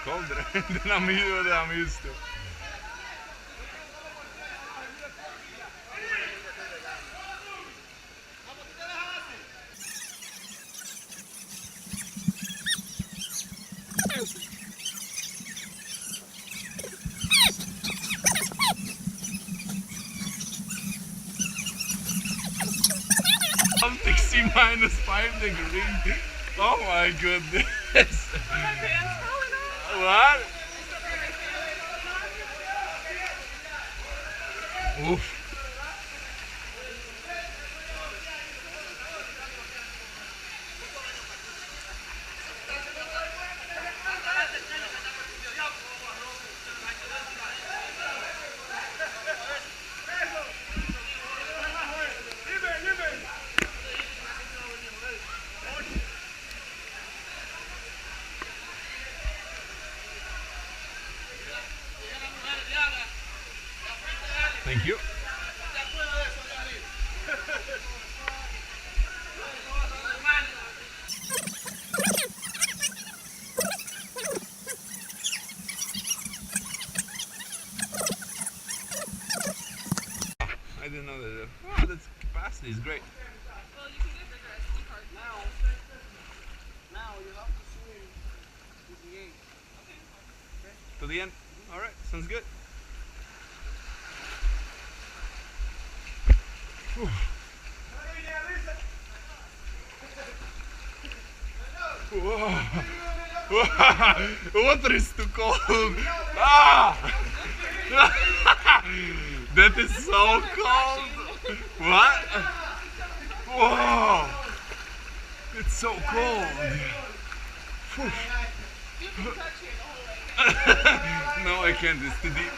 colder than I'm used to. C minus 5 degrees. Oh my goodness. What? Oof. Thank you. I didn't know that. Wow, that capacity is great. Well, you can get bigger SD cards now. Now you have to swim to the end. Okay. To the end? Alright, sounds good. Whew. Whoa. Water is too cold. Ah! That is so cold. What? Whoa! It's so cold. Whew. You can touch it all the way. No, I can't. It's too deep.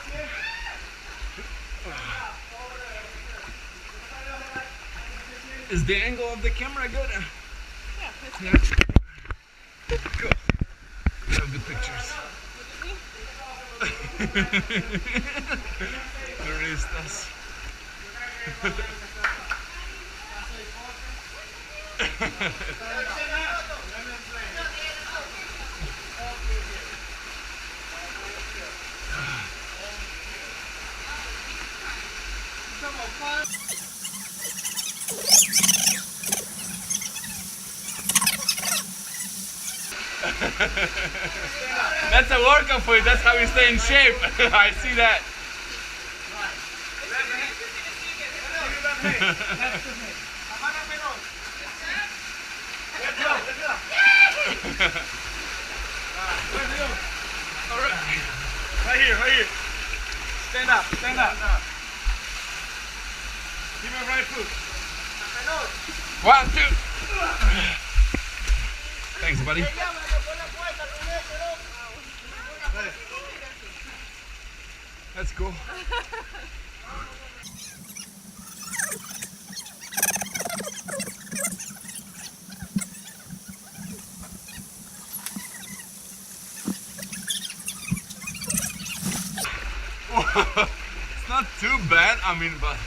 Is the angle of the camera good? Yeah, Yeah. Good. We have good pictures. Turistas. That's a workout for you. That's how you stay in shape. I see that. All right. Right here. Stand up. Give me a right foot. 1, 2. Thanks, buddy. That's cool. It's not too bad, I mean, but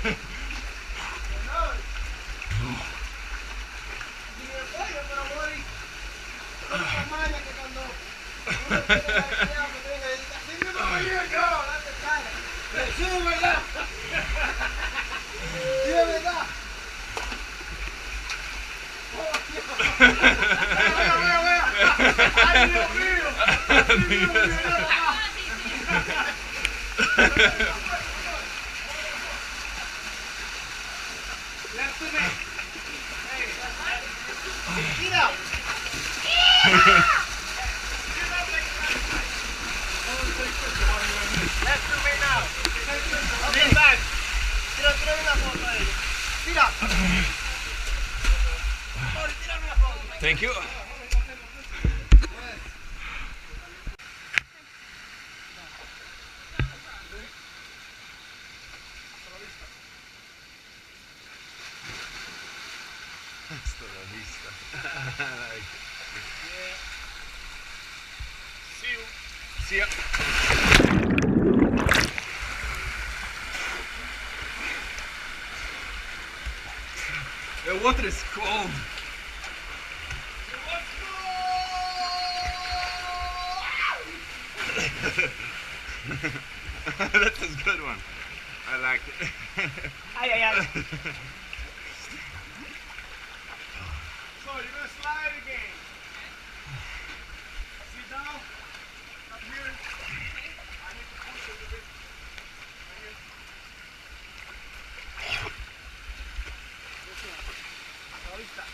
Thank you. Hasta la vista. See you. See ya. The water is cold. like it. Ay, ay, ay. So you're gonna slide again. Sit down. Up here. I need to push a little bit. Right here. This one. Ahorita.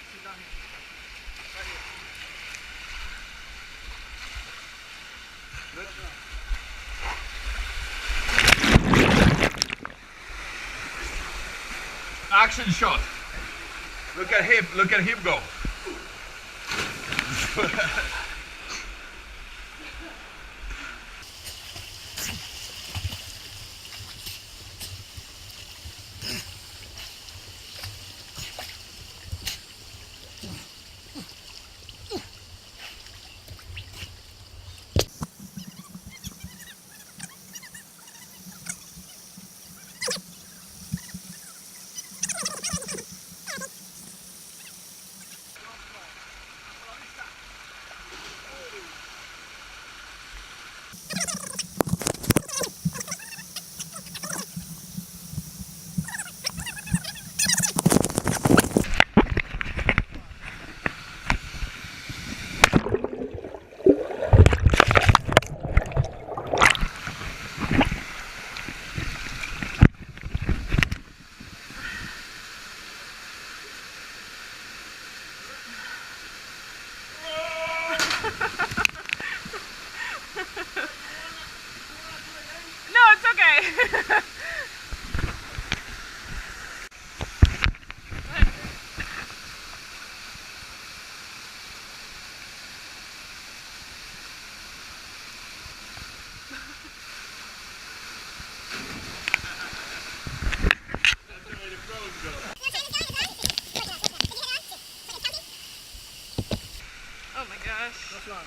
Sit down here. Right here. Good. Action shot. Look at him go. No, it's okay. Oh my gosh. This one.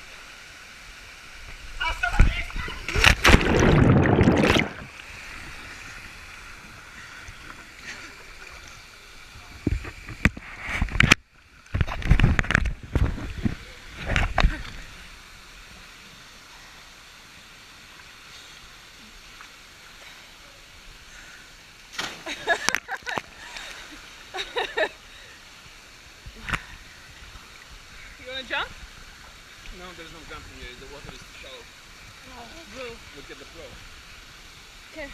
You wanna jump? No, there's no jumping here. The water is too shallow. Oh, boo. Look at the flow. Okay.